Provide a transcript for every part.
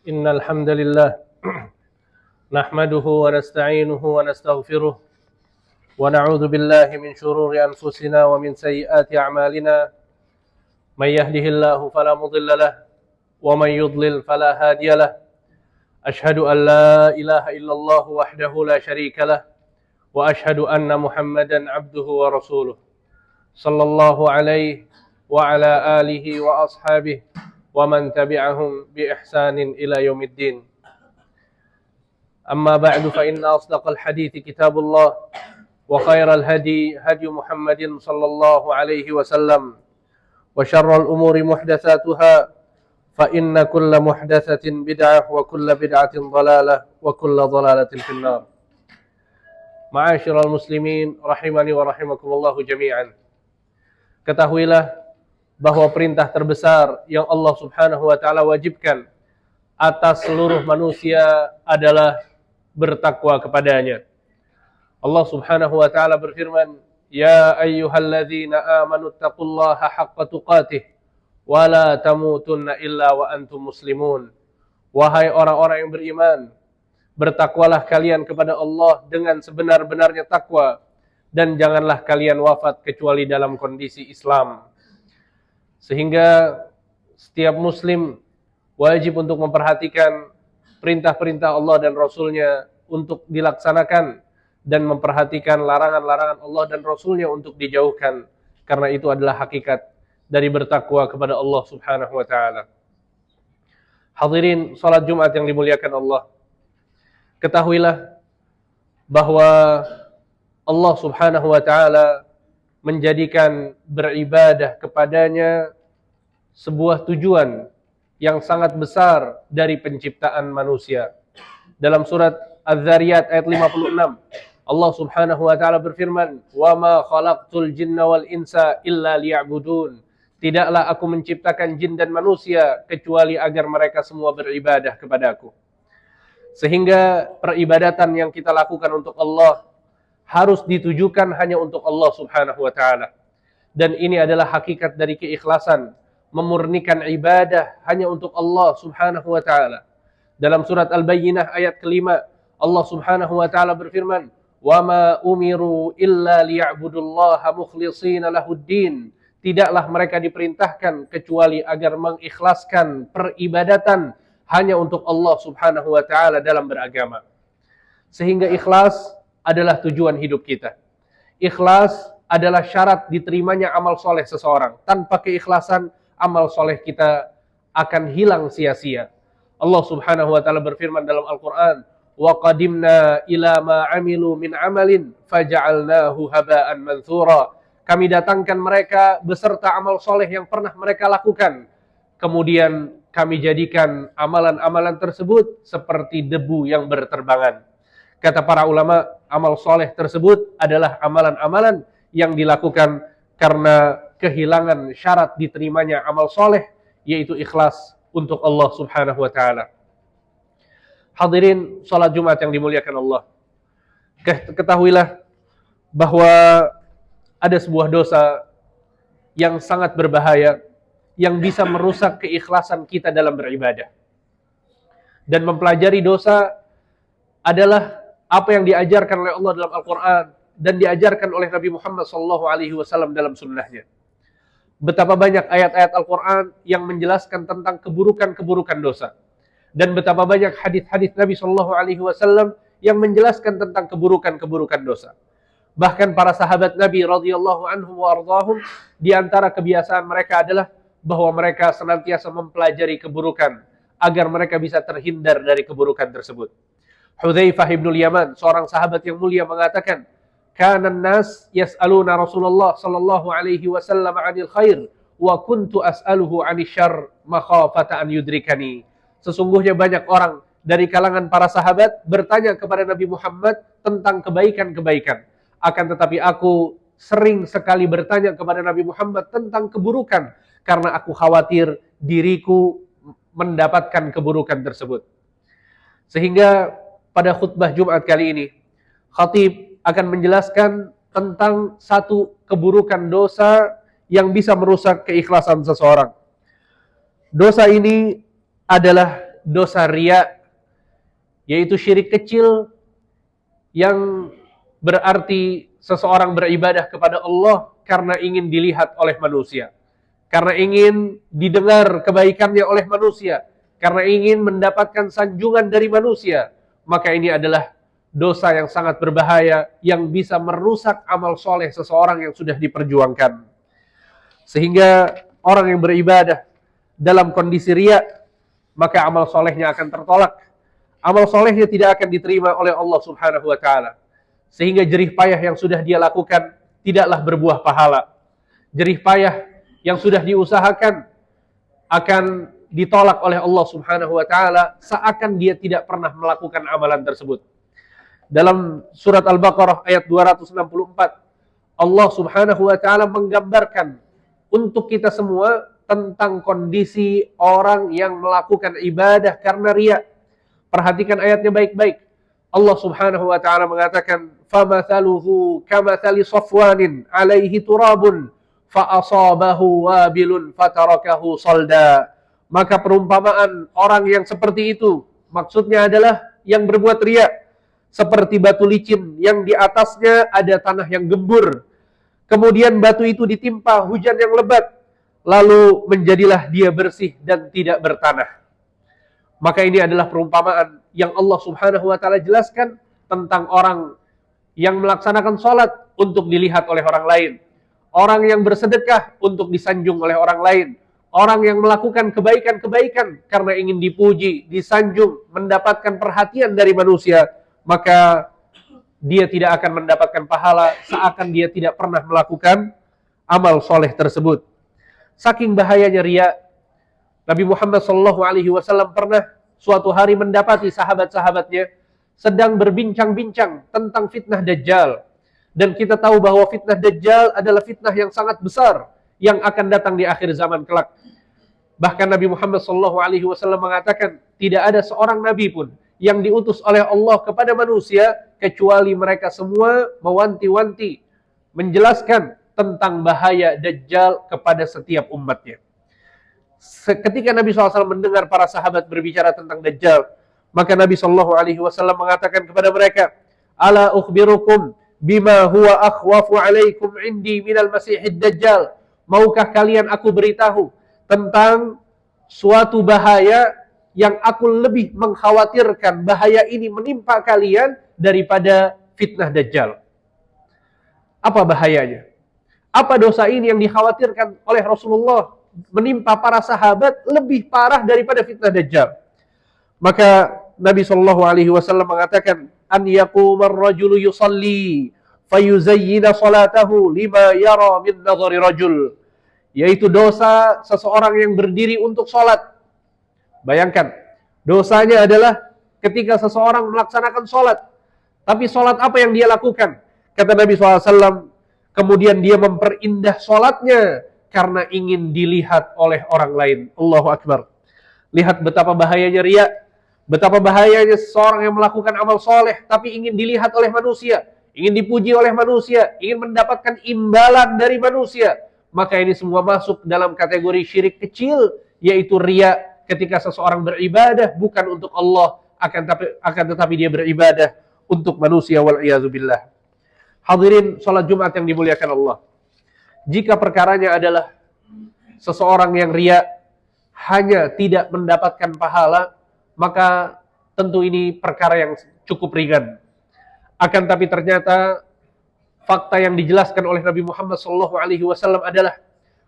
إن الحمد لله نحمده ونستعينه ونستغفره ونعوذ بالله من شرور أنفسنا ومن سيئات أعمالنا من يهده الله فلا مضل له ومن يضلل فلا هادي له أشهد أن لا إله إلا الله وحده لا شريك له وأشهد أن محمدا عبده ورسوله صلى الله عليه وعلى آله وأصحابه ومن تبعهم بإحسان إلى يوم الدين أما بعد فإن أصدق الحديث كتاب الله وخير الهدي هدي محمد صلى الله عليه وسلم وشر الأمور محدثاتها فإن كل محدثة بدعة وكل بدعة ضلالة وكل ضلالة في النار. Ma'asyiral muslimin rahimani wa rahimakumullahu jami'an. Ketahuilah bahwa perintah terbesar yang Allah Subhanahu wa taala wajibkan atas seluruh manusia adalah bertakwa kepadanya. Allah Subhanahu wa taala berfirman, "Ya ayyuhalladzina amanu taqullaha haqqa tuqatih wa la tamutunna illa wa antum muslimun." Wahai orang-orang yang beriman, bertakwalah kalian kepada Allah dengan sebenar-benarnya takwa dan janganlah kalian wafat kecuali dalam kondisi Islam. Sehingga setiap muslim wajib untuk memperhatikan perintah-perintah Allah dan Rasulnya untuk dilaksanakan dan memperhatikan larangan-larangan Allah dan Rasulnya untuk dijauhkan, karena itu adalah hakikat dari bertakwa kepada Allah Subhanahu wa ta'ala. Hadirin salat Jumat yang dimuliakan Allah, ketahuilah bahwa Allah Subhanahu wa ta'ala menjadikan beribadah kepadanya sebuah tujuan yang sangat besar dari penciptaan manusia. Dalam surat Az-Zariyat ayat 56, Allah Subhanahu wa taala berfirman, "Wa ma khalaqtul jinna wal insa illa liya'budun." Tidaklah aku menciptakan jin dan manusia kecuali agar mereka semua beribadah kepadaku. Sehingga peribadatan yang kita lakukan untuk Allah harus ditujukan hanya untuk Allah Subhanahu wa taala. Dan ini adalah hakikat dari keikhlasan, memurnikan ibadah hanya untuk Allah Subhanahu wa taala. Dalam surat Al-Bayyinah ayat kelima, Allah Subhanahu wa taala berfirman, "Wa ma umiru illa liya'budullaha mukhlishina lahuddin." Tidaklah mereka diperintahkan kecuali agar mengikhlaskan peribadatan hanya untuk Allah Subhanahu wa taala dalam beragama. Sehingga ikhlas adalah tujuan hidup kita. Ikhlas adalah syarat diterimanya amal soleh seseorang. Tanpa keikhlasan, amal soleh kita akan hilang sia-sia. Allah Subhanahu wa taala berfirman dalam Al-Qur'an, "Wa qadimna ila ma 'amilu min 'amalin faja'alnahu haba'an manthura." Kami datangkan mereka beserta amal soleh yang pernah mereka lakukan. Kemudian kami jadikan amalan-amalan tersebut seperti debu yang berterbangan. Kata para ulama, amal soleh tersebut adalah amalan-amalan yang dilakukan karena kehilangan syarat diterimanya amal soleh, yaitu ikhlas untuk Allah Subhanahu wa ta'ala. Hadirin salat Jumat yang dimuliakan Allah, ketahuilah bahwa ada sebuah dosa yang sangat berbahaya yang bisa merusak keikhlasan kita dalam beribadah. Dan mempelajari dosa adalah apa yang diajarkan oleh Allah dalam Al-Quran dan diajarkan oleh Nabi Muhammad SAW dalam sunnahnya. Betapa banyak ayat-ayat Al-Quran yang menjelaskan tentang keburukan-keburukan dosa. Dan betapa banyak hadis-hadis Nabi SAW yang menjelaskan tentang keburukan-keburukan dosa. Bahkan para sahabat Nabi radhiyallahu anhum wa ardhahum, di antara kebiasaan mereka adalah bahwa mereka senantiasa mempelajari keburukan agar mereka bisa terhindar dari keburukan tersebut. Hudzaifah ibnul Yaman, seorang sahabat yang mulia, mengatakan, "Kana an-nas yas'aluna Rasulullah sallallahu alaihi wasallam 'anil khair wa kuntu as'aluhu 'anil syarr makhafata an yudrikani." Sesungguhnya banyak orang dari kalangan para sahabat bertanya kepada Nabi Muhammad tentang kebaikan-kebaikan. Akan tetapi aku sering sekali bertanya kepada Nabi Muhammad tentang keburukan karena aku khawatir diriku mendapatkan keburukan tersebut. Sehingga pada khutbah Jumat kali ini, khatib akan menjelaskan tentang satu keburukan dosa yang bisa merusak keikhlasan seseorang. Dosa ini adalah dosa riya, yaitu syirik kecil yang berarti seseorang beribadah kepada Allah karena ingin dilihat oleh manusia, karena ingin didengar kebaikannya oleh manusia, karena ingin mendapatkan sanjungan dari manusia. Maka ini adalah dosa yang sangat berbahaya yang bisa merusak amal soleh seseorang yang sudah diperjuangkan. Sehingga orang yang beribadah dalam kondisi riya, maka amal solehnya akan tertolak. Amal solehnya tidak akan diterima oleh Allah Subhanahu wa Ta'ala. Sehingga jerih payah yang sudah dia lakukan tidaklah berbuah pahala. Jerih payah yang sudah diusahakan akan ditolak oleh Allah Subhanahu wa Ta'ala, seakan dia tidak pernah melakukan amalan tersebut. Dalam surat Al-Baqarah ayat 264, Allah Subhanahu wa Ta'ala menggambarkan untuk kita semua tentang kondisi orang yang melakukan ibadah karena riya. Perhatikan ayatnya baik-baik. Allah Subhanahu wa Ta'ala mengatakan, "Famathaluhu kamathali safwanin 'alaihi turabun fa asabahu wabilun fatarakahu salda." Maka perumpamaan orang yang seperti itu, maksudnya adalah yang berbuat riya, seperti batu licin yang di atasnya ada tanah yang gembur. Kemudian batu itu ditimpa hujan yang lebat, lalu menjadilah dia bersih dan tidak bertanah. Maka ini adalah perumpamaan yang Allah Subhanahu wa Ta'ala jelaskan tentang orang yang melaksanakan sholat untuk dilihat oleh orang lain, orang yang bersedekah untuk disanjung oleh orang lain, orang yang melakukan kebaikan-kebaikan karena ingin dipuji, disanjung, mendapatkan perhatian dari manusia, maka dia tidak akan mendapatkan pahala seakan dia tidak pernah melakukan amal soleh tersebut. Saking bahayanya riya, Nabi Muhammad SAW pernah suatu hari mendapati sahabat-sahabatnya sedang berbincang-bincang tentang fitnah Dajjal. Dan kita tahu bahwa fitnah Dajjal adalah fitnah yang sangat besar yang akan datang di akhir zaman kelak. Bahkan Nabi Muhammad SAW mengatakan, tidak ada seorang Nabi pun yang diutus oleh Allah kepada manusia, kecuali mereka semua mewanti-wanti, menjelaskan tentang bahaya Dajjal kepada setiap umatnya. Ketika Nabi SAW mendengar para sahabat berbicara tentang Dajjal, maka Nabi SAW mengatakan kepada mereka, "Ala ukhbirukum bima huwa akhwafu alaikum indi minal masihid Dajjal." Maukah kalian aku beritahu tentang suatu bahaya yang aku lebih mengkhawatirkan bahaya ini menimpa kalian daripada fitnah Dajjal? Apa bahayanya? Apa dosa ini yang dikhawatirkan oleh Rasulullah menimpa para sahabat lebih parah daripada fitnah Dajjal? Maka Nabi SAW mengatakan, "An yaqumar rajulu yusalli fayuzayyina salatahu lima yara min nadhari rajul." Yaitu dosa seseorang yang berdiri untuk sholat. Bayangkan, dosanya adalah ketika seseorang melaksanakan sholat. Tapi sholat apa yang dia lakukan? Kata Nabi SAW, kemudian dia memperindah sholatnya karena ingin dilihat oleh orang lain. Allahu Akbar. Lihat betapa bahayanya riya, betapa bahayanya seseorang yang melakukan amal soleh tapi ingin dilihat oleh manusia, ingin dipuji oleh manusia, ingin mendapatkan imbalan dari manusia. Maka ini semua masuk dalam kategori syirik kecil, yaitu riya, ketika seseorang beribadah bukan untuk Allah, akan tetapi dia beribadah untuk manusia, wal'iyazubillah. Hadirin sholat Jumat yang dimuliakan Allah, jika perkaranya adalah seseorang yang riya hanya tidak mendapatkan pahala, maka tentu ini perkara yang cukup ringan. Akan tapi ternyata fakta yang dijelaskan oleh Nabi Muhammad SAW adalah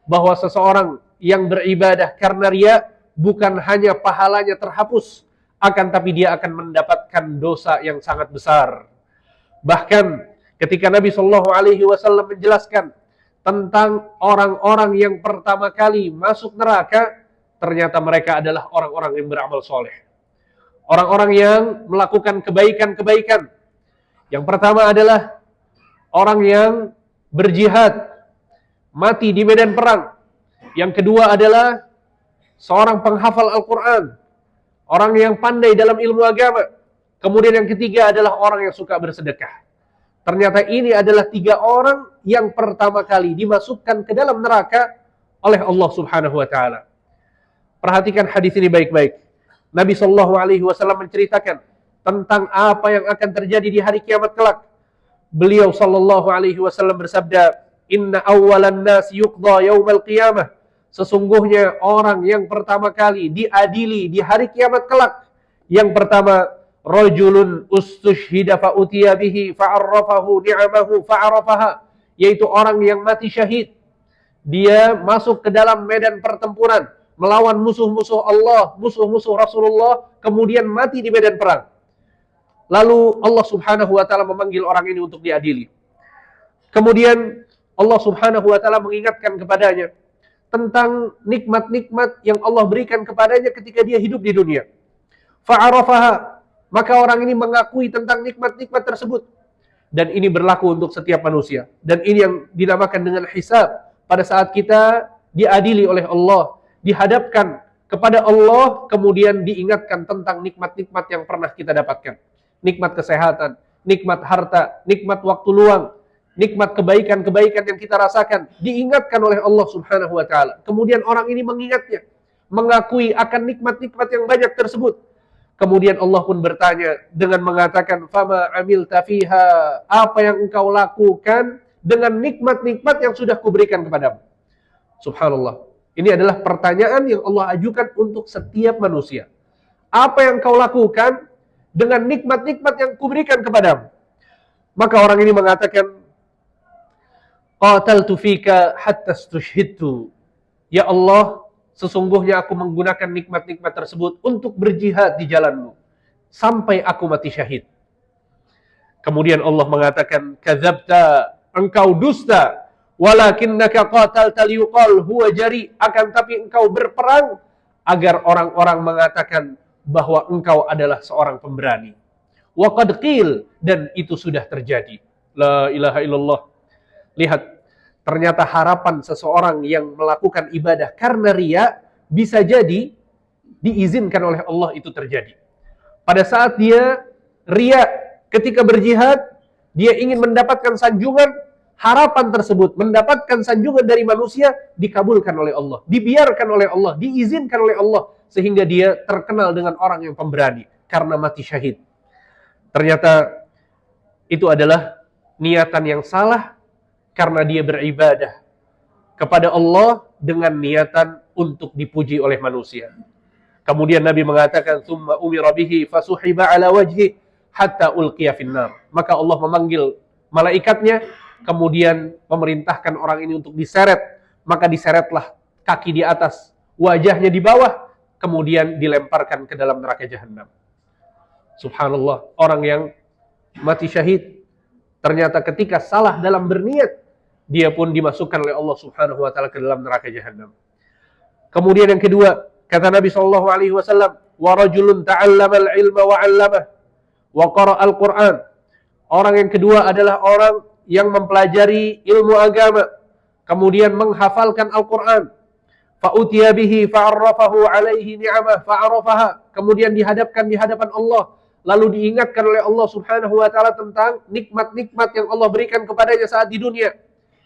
bahwa seseorang yang beribadah karena riya bukan hanya pahalanya terhapus, akan tapi dia akan mendapatkan dosa yang sangat besar. Bahkan ketika Nabi SAW menjelaskan tentang orang-orang yang pertama kali masuk neraka, ternyata mereka adalah orang-orang yang beramal soleh, orang-orang yang melakukan kebaikan-kebaikan. Yang pertama adalah orang yang berjihad, mati di medan perang. Yang kedua adalah seorang penghafal Al-Quran, orang yang pandai dalam ilmu agama. Kemudian yang ketiga adalah orang yang suka bersedekah. Ternyata ini adalah 3 orang yang pertama kali dimasukkan ke dalam neraka oleh Allah Subhanahu wa Ta'ala. Perhatikan hadis ini baik-baik. Nabi Shallallahu Alaihi Wasallam menceritakan tentang apa yang akan terjadi di hari kiamat kelak. Beliau Shallallahu Alaihi Wasallam bersabda, Inna awalan nas yuqda yaumal qiyamah. Sesungguhnya orang yang pertama kali diadili di hari kiamat kelak. Yang pertama, rajulun ustushhida fa utiya bihi fa'arrafahu ni'amahu fa'arafaha, yaitu orang yang mati syahid. Dia masuk ke dalam medan pertempuran melawan musuh-musuh Allah, musuh-musuh Rasulullah, kemudian mati di medan perang. Lalu Allah Subhanahu wa taala memanggil orang ini untuk diadili. Kemudian Allah Subhanahu wa taala mengingatkan kepadanya tentang nikmat-nikmat yang Allah berikan kepadanya ketika dia hidup di dunia. Fa'arafaha, maka orang ini mengakui tentang nikmat-nikmat tersebut. Dan ini berlaku untuk setiap manusia. Dan ini yang dinamakan dengan hisab. Pada saat kita diadili oleh Allah, dihadapkan kepada Allah, kemudian diingatkan tentang nikmat-nikmat yang pernah kita dapatkan. Nikmat kesehatan, nikmat harta, nikmat waktu luang, nikmat kebaikan-kebaikan yang kita rasakan, diingatkan oleh Allah Subhanahu wa taala. Kemudian orang ini mengingatnya, mengakui akan nikmat-nikmat yang banyak tersebut. Kemudian Allah pun bertanya dengan mengatakan, "Fama amilta fiha?" Apa yang engkau lakukan dengan nikmat-nikmat yang sudah kuberikan kepadamu? Subhanallah. Ini adalah pertanyaan yang Allah ajukan untuk setiap manusia. Apa yang kau lakukan dengan nikmat-nikmat yang kuberikan kepadamu? Maka orang ini mengatakan, qataltu fika hatta stushhidtu. Ya Allah, sesungguhnya aku menggunakan nikmat-nikmat tersebut untuk berjihad di jalanmu sampai aku mati syahid. Kemudian Allah mengatakan, kadzabta, engkau dusta. Walakinnaka qatalta liyuqal huwa jari, akan tapi engkau berperang agar orang-orang mengatakan bahwa engkau adalah seorang pemberani. Wa qad qil, dan itu sudah terjadi. La ilaha illallah. Lihat, ternyata harapan seseorang yang melakukan ibadah karena riya bisa jadi diizinkan oleh Allah itu terjadi. Pada saat dia riya ketika berjihad, dia ingin mendapatkan sanjungan, harapan tersebut mendapatkan sanjungan dari manusia dikabulkan oleh Allah, dibiarkan oleh Allah, diizinkan oleh Allah, sehingga dia terkenal dengan orang yang pemberani karena mati syahid. Ternyata itu adalah niatan yang salah karena dia beribadah kepada Allah dengan niatan untuk dipuji oleh manusia. Kemudian Nabi mengatakan, "Tsumma umira bihi fasuhiba ala wajhi hatta ulqiya finnar." Maka Allah memanggil malaikatnya, kemudian memerintahkan orang ini untuk diseret, maka diseretlah kaki di atas, wajahnya di bawah, kemudian dilemparkan ke dalam neraka jahanam. Subhanallah, orang yang mati syahid ternyata ketika salah dalam berniat, dia pun dimasukkan oleh Allah Subhanahu wa taala ke dalam neraka jahanam. Kemudian yang kedua, kata Nabi sallallahu alaihi wasallam, "Wa rajulun ta'allama al-ilma wa 'allamah wa qara'a al-Qur'an." Orang yang kedua adalah orang yang mempelajari ilmu agama, kemudian menghafalkan Al-Qur'an. Fa utiya bihi fa'arrafahu 'alaihi ni'amah fa'arafaha. Kemudian dihadapkan di hadapan Allah, lalu diingatkan oleh Allah Subhanahu wa taala tentang nikmat-nikmat yang Allah berikan kepadanya saat di dunia.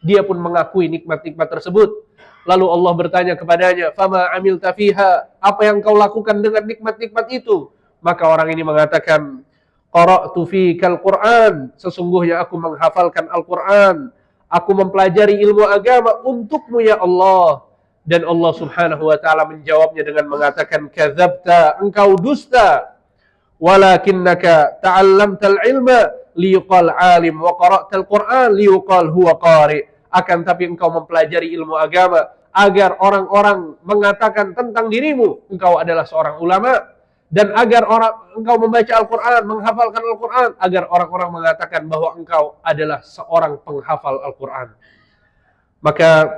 Dia pun mengakui nikmat-nikmat tersebut. Lalu Allah bertanya kepadanya, "Fama amilta fiha?" Apa yang kau lakukan dengan nikmat-nikmat itu? Maka orang ini mengatakan, "Qara'tu fikal Qur'an." Sesungguhnya aku menghafalkan Al-Qur'an. Aku mempelajari ilmu agama untukmu ya Allah. Dan Allah Subhanahu wa taala menjawabnya dengan mengatakan, "Kadzabta, engkau dusta. Walakinnaka ta'allamtal ilma liyuqal 'alim wa qara'tal Qur'an liyuqal huwa qari'." Akan tapi engkau mempelajari ilmu agama agar orang-orang mengatakan tentang dirimu engkau adalah seorang ulama, dan agar engkau membaca Al-Qur'an, menghafalkan Al-Qur'an, agar orang-orang mengatakan bahwa engkau adalah seorang penghafal Al-Qur'an. Maka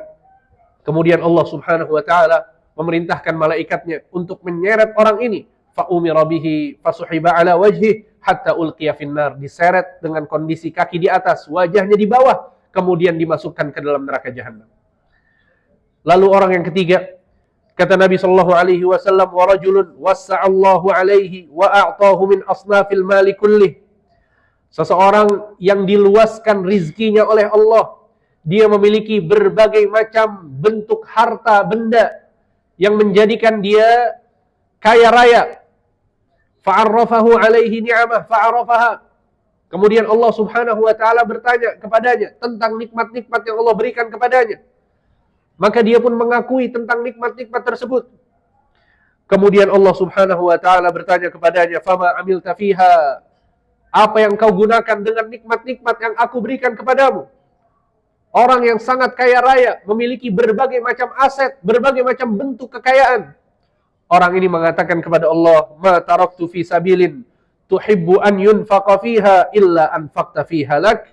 kemudian Allah Subhanahu wa taala memerintahkan malaikatnya untuk menyeret orang ini. Fa umira bihi fasuhiba ala wajhi hatta ulqiya finnar. Diseret dengan kondisi kaki di atas, wajahnya di bawah, kemudian dimasukkan ke dalam neraka jahanam. Lalu orang yang ketiga, kata Nabi sallallahu alaihi wasallam, "Wa rajulun wassa'allahu alaihi wa a'tahu min asnafil mali kullih." Seseorang yang diluaskan rizkinya oleh Allah, dia memiliki berbagai macam bentuk harta benda yang menjadikan dia kaya raya. fa'arrafahu alaihi ni'amah fa'arafaha. Kemudian Allah Subhanahu wa taala bertanya kepadanya tentang nikmat-nikmat yang Allah berikan kepadanya. Maka dia pun mengakui tentang nikmat-nikmat tersebut. Kemudian Allah Subhanahu wa taala bertanya kepadanya, "Fama amilta fiha?" Apa yang kau gunakan dengan nikmat-nikmat yang aku berikan kepadamu? Orang yang sangat kaya raya, memiliki berbagai macam aset, berbagai macam bentuk kekayaan. Orang ini mengatakan kepada Allah, "Ma taraktu fi sabilin tuhibbu an yunfaqa fiha illa anfaqta fiha lak."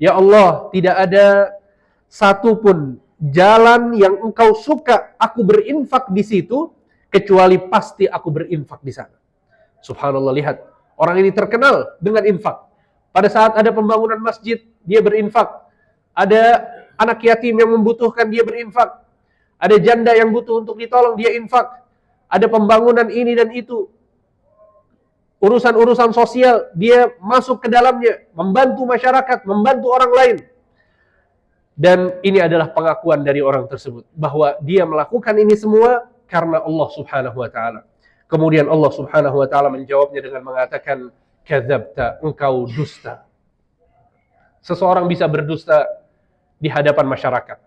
Ya Allah, tidak ada satupun jalan yang engkau suka aku berinfak di situ, kecuali pasti aku berinfak di sana. Subhanallah, lihat. Orang ini terkenal dengan infak. Pada saat ada pembangunan masjid, dia berinfak. Ada anak yatim yang membutuhkan, dia berinfak. Ada janda yang butuh untuk ditolong, dia infak. Ada pembangunan ini dan itu. Urusan-urusan sosial, dia masuk ke dalamnya. Membantu masyarakat, membantu orang lain. Dan ini adalah pengakuan dari orang tersebut. Bahwa dia melakukan ini semua karena Allah Subhanahu wa ta'ala. Kemudian Allah Subhanahu wa ta'ala menjawabnya dengan mengatakan, "Kadzabta, engkau dusta." Seseorang bisa berdusta di hadapan masyarakat.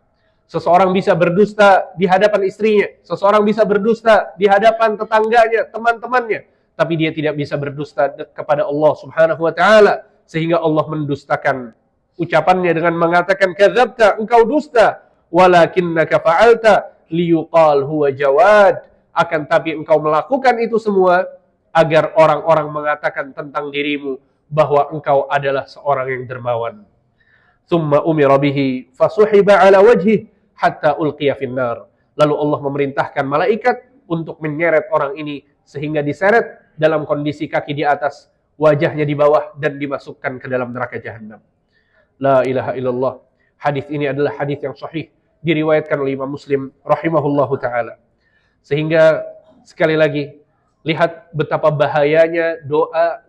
Seseorang bisa berdusta di hadapan istrinya. Seseorang bisa berdusta di hadapan tetangganya, teman-temannya. Tapi dia tidak bisa berdusta kepada Allah Subhanahu wa ta'ala. Sehingga Allah mendustakan ucapannya dengan mengatakan, "Kadzabta, engkau dusta. Walakinnaka fa'alta liyuqal huwa jawad." Akan tapi engkau melakukan itu semua agar orang-orang mengatakan tentang dirimu bahwa engkau adalah seorang yang dermawan. Tsumma umira bihi fasuhiba ala wajhi hatta ulqiya finnar. Lalu Allah memerintahkan malaikat untuk menyeret orang ini sehingga diseret dalam kondisi kaki di atas, wajahnya di bawah, dan dimasukkan ke dalam neraka jahanam. La ilaha illallah. Hadis ini adalah hadis yang sahih, diriwayatkan oleh Imam Muslim rahimahullahu taala. Sehingga sekali lagi, lihat betapa bahayanya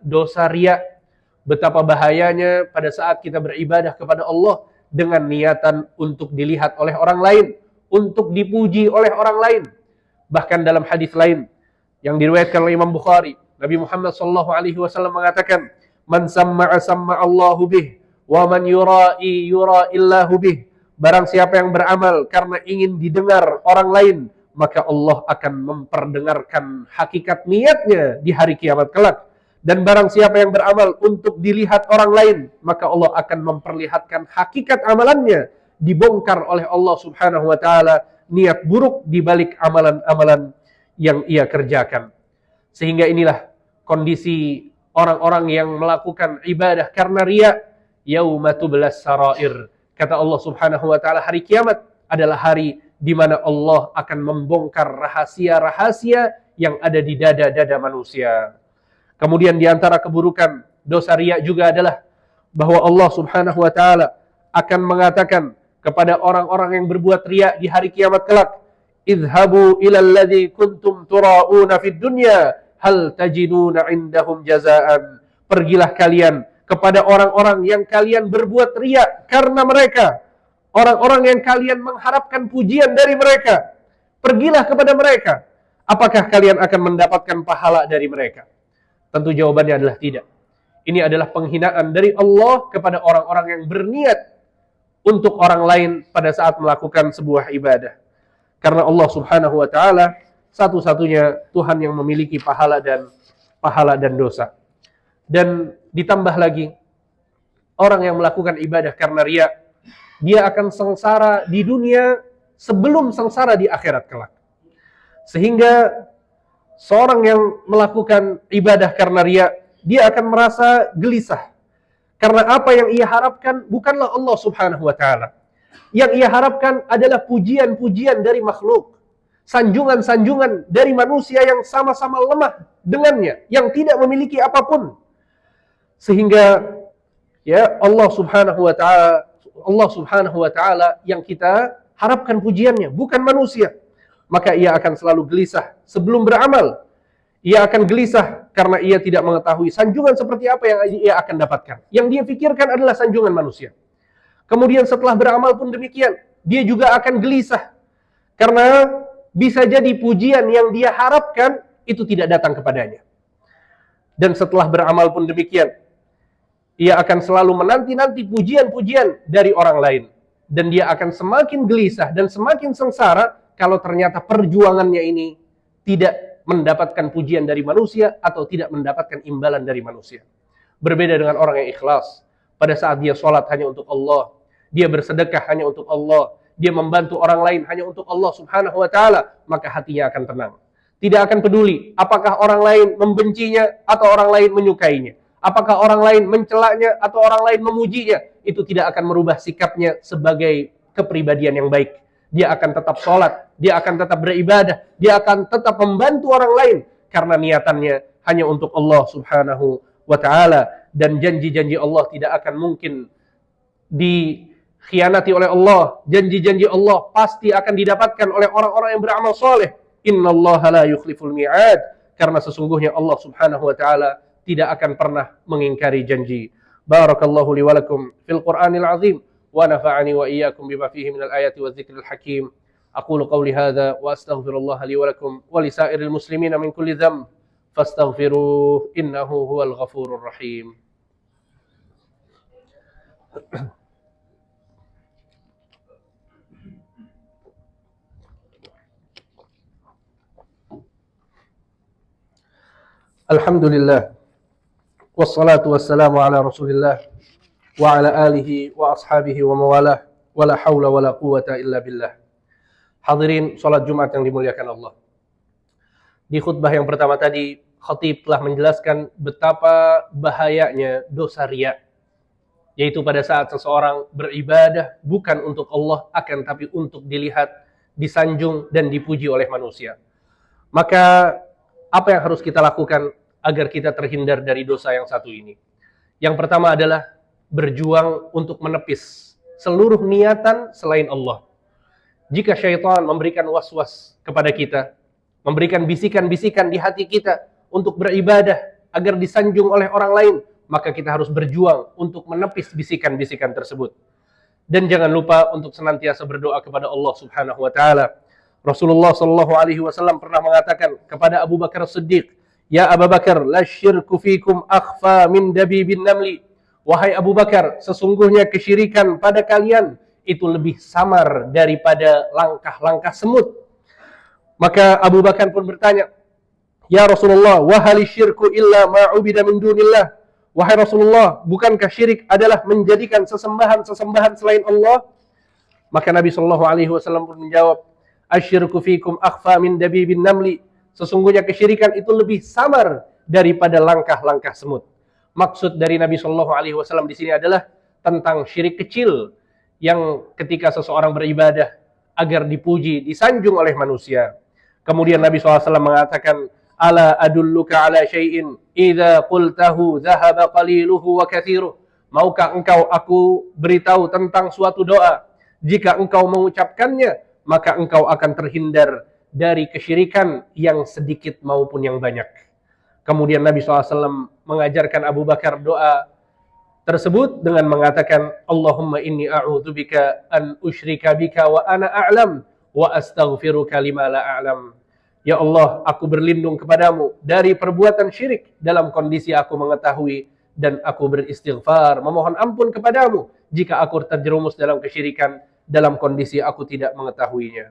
dosa riya, betapa bahayanya pada saat kita beribadah kepada Allah dengan niatan untuk dilihat oleh orang lain, untuk dipuji oleh orang lain. Bahkan dalam hadis lain yang diriwayatkan oleh Imam Bukhari, Nabi Muhammad SAW mengatakan, "Man samma'a samma'a Allahu bih, wa man yura'i yura'illahu bih." Barang siapa yang beramal karena ingin didengar orang lain, maka Allah akan memperdengarkan hakikat niatnya di hari kiamat kelak. Dan barang siapa yang beramal untuk dilihat orang lain, maka Allah akan memperlihatkan hakikat amalannya, dibongkar oleh Allah Subhanahu wa ta'ala niat buruk di balik amalan-amalan yang ia kerjakan. Sehingga inilah kondisi orang-orang yang melakukan ibadah karena riya. Yauma tublas sarair. Kata Allah Subhanahu wa ta'ala, hari kiamat adalah hari di mana Allah akan membongkar rahasia-rahasia yang ada di dada-dada manusia. Kemudian di antara keburukan dosa riya juga adalah bahwa Allah Subhanahu wa ta'ala akan mengatakan kepada orang-orang yang berbuat riya di hari kiamat kelak, "Idhabu ilal ladzi kuntum tura'una fid dunya, hal tajiduna indahum jazaan." Pergilah kalian kepada orang-orang yang kalian berbuat riya karena mereka, orang-orang yang kalian mengharapkan pujian dari mereka. Pergilah kepada mereka. Apakah kalian akan mendapatkan pahala dari mereka? Tentu jawabannya adalah tidak. Ini adalah penghinaan dari Allah kepada orang-orang yang berniat untuk orang lain pada saat melakukan sebuah ibadah. Karena Allah Subhanahu wa ta'ala satu-satunya Tuhan yang memiliki pahala dan dosa. Dan ditambah lagi, orang yang melakukan ibadah karena riya, dia akan sengsara di dunia sebelum sengsara di akhirat kelak. Sehingga seorang yang melakukan ibadah karena riya, dia akan merasa gelisah. Karena apa yang ia harapkan bukanlah Allah Subhanahu wa ta'ala. Yang ia harapkan adalah pujian-pujian dari makhluk. Sanjungan-sanjungan dari manusia yang sama-sama lemah dengannya, yang tidak memiliki apapun. Sehingga ya Allah Subhanahu wa ta'ala yang kita harapkan pujiannya, bukan manusia. Maka ia akan selalu gelisah sebelum beramal. Ia akan gelisah karena ia tidak mengetahui sanjungan seperti apa yang ia akan dapatkan. Yang dia pikirkan adalah sanjungan manusia. Kemudian setelah beramal pun demikian, dia juga akan gelisah karena bisa jadi pujian yang dia harapkan itu tidak datang kepadanya. Dan setelah beramal pun demikian. Ia akan selalu menanti-nanti pujian-pujian dari orang lain. Dan dia akan semakin gelisah dan semakin sengsara kalau ternyata perjuangannya ini tidak mendapatkan pujian dari manusia atau tidak mendapatkan imbalan dari manusia. Berbeda dengan orang yang ikhlas. Pada saat dia sholat hanya untuk Allah, dia bersedekah hanya untuk Allah, dia membantu orang lain hanya untuk Allah subhanahu wa ta'ala, maka hatinya akan tenang. Tidak akan peduli apakah orang lain membencinya atau orang lain menyukainya. Apakah orang lain mencelaknya atau orang lain memujinya. Itu tidak akan merubah sikapnya sebagai kepribadian yang baik. Dia akan tetap sholat, dia akan tetap beribadah, dia akan tetap membantu orang lain. Karena niatannya hanya untuk Allah subhanahu wa ta'ala. Dan janji-janji Allah tidak akan mungkin dikhianati oleh Allah. Janji-janji Allah pasti akan didapatkan oleh orang-orang yang beramal soleh. Innallaha la yukhliful mi'ad. Karena sesungguhnya Allah subhanahu wa ta'ala tidak akan pernah mengingkari janji. Barakallahu li wa lakum fil Qur'anil azim wa nafa'ani wa iyyakum bima fihi minal ayati wa dzikril hakim. Aqulu qawli hadza wa astaghfirullah li wa lakum wa li sa'iril muslimina min kulli dhanb fastaghfiruh innahu huwal ghafurur rahim. Alhamdulillah wassalatu wassalamu ala Rasulillah wa ala alihi wa ashabihi wa mawalah wa la hawla wa la quwwata illa billah. Hadirin salat Jumat yang dimuliakan Allah. Di khutbah yang pertama tadi, khatib telah menjelaskan betapa bahayanya dosa riya, yaitu pada saat seseorang beribadah bukan untuk Allah, akan tapi untuk dilihat, disanjung dan dipuji oleh manusia. Maka apa yang harus kita lakukan agar kita terhindar dari dosa yang satu ini? Yang pertama adalah berjuang untuk menepis seluruh niatan selain Allah. Jika syaitan memberikan was-was kepada kita, memberikan bisikan-bisikan di hati kita untuk beribadah agar disanjung oleh orang lain, maka kita harus berjuang untuk menepis bisikan-bisikan tersebut. Dan jangan lupa untuk senantiasa berdoa kepada Allah subhanahu wa ta'ala. Rasulullah sallallahu alaihi wasallam pernah mengatakan kepada Abu Bakar As-Siddiq, "Ya Abu Bakar, la syirku fikum akhfa min dabibin namli." Wahai Abu Bakar, sesungguhnya kesyirikan pada kalian itu lebih samar daripada langkah-langkah semut. Maka Abu Bakar pun bertanya, "Ya Rasulullah, wa hal syirku illa ma ubida min dunillah?" Wahai Rasulullah, bukankah syirik adalah menjadikan sesembahan-sesembahan selain Allah? Maka Nabi sallallahu alaihi wasallam pun menjawab, "Asyirku fikum akhfa min dabibin namli." Sesungguhnya kesyirikan itu lebih samar daripada langkah-langkah semut. Maksud dari Nabi sallallahu alaihi wasallam di sini adalah tentang syirik kecil yang ketika seseorang beribadah agar dipuji, disanjung oleh manusia. Kemudian Nabi SAW mengatakan, "Ala adulluka ala syai'in idza qultahu dhahaba qaliluhu wa kathiruh." Maukah engkau aku beritahu tentang suatu doa, jika engkau mengucapkannya maka engkau akan terhindar dari kesyirikan yang sedikit maupun yang banyak. Kemudian Nabi SAW mengajarkan Abu Bakar doa tersebut dengan mengatakan, "Allahumma inni a'udzubika an usyrika bika wa ana a'lam wa astaghfiruka lima la a'lam." Ya Allah, aku berlindung kepadamu dari perbuatan syirik dalam kondisi aku mengetahui, dan aku beristighfar, memohon ampun kepadamu jika aku terjerumus dalam kesyirikan dalam kondisi aku tidak mengetahuinya.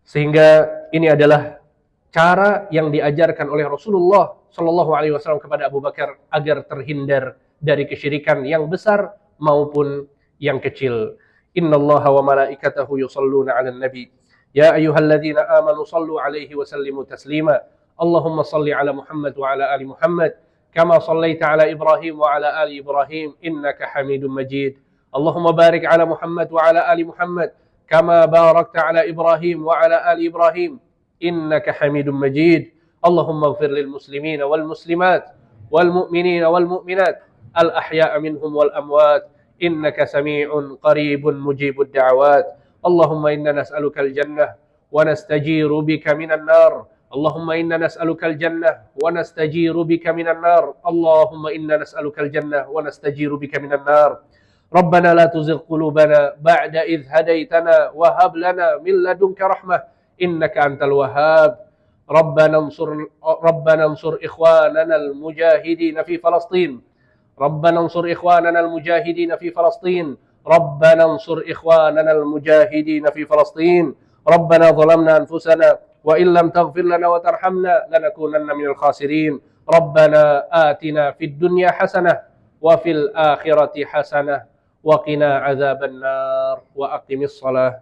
Sehingga ini adalah cara yang diajarkan oleh Rasulullah sallallahu alaihi wasallam kepada Abu Bakar agar terhindar dari kesyirikan yang besar maupun yang kecil. Innallaha wa malaikatahu yusalluna 'alan nabi. Ya ayyuhalladzina amanu sallu 'alaihi wa sallimu taslima. Allahumma salli 'ala Muhammad wa 'ala ali Muhammad kama sallaita 'ala Ibrahim wa 'ala ali Ibrahim innaka Hamidum Majid. Allahumma barik 'ala Muhammad wa 'ala ali Muhammad kama barakta 'ala Ibrahim wa 'ala ali Ibrahim innaka Hamidum Majid. Allahumma ighfir lil muslimina wal muslimat wal mu'minina wal mu'minat al ahya'a minhum wal amwat innaka sami'un qaribun mujibud da'awat. Allahumma inna nas'aluka al jannah wa nastajiru bika minan nar. Allahumma inna nas'aluka al jannah wa nastajiru bika minan nar. Allahumma inna nas'aluka al jannah wa nastajiru bika minan nar. Rabbana la tuzigh qulubana ba'da idh hadaitana wa hab lana min ladunka rahmah innaka antal wahhab. ربنا انصر إخواننا المجاهدين في فلسطين ربنا انصر إخواننا المجاهدين في فلسطين ربنا انصر إخواننا المجاهدين في فلسطين ربنا ظلمنا أنفسنا وإن لم تغفر لنا وترحمنا لنكونن من الخاسرين ربنا آتنا في الدنيا حسنة وفي الآخرة حسنة وقنا عذاب النار وأقم الصلاة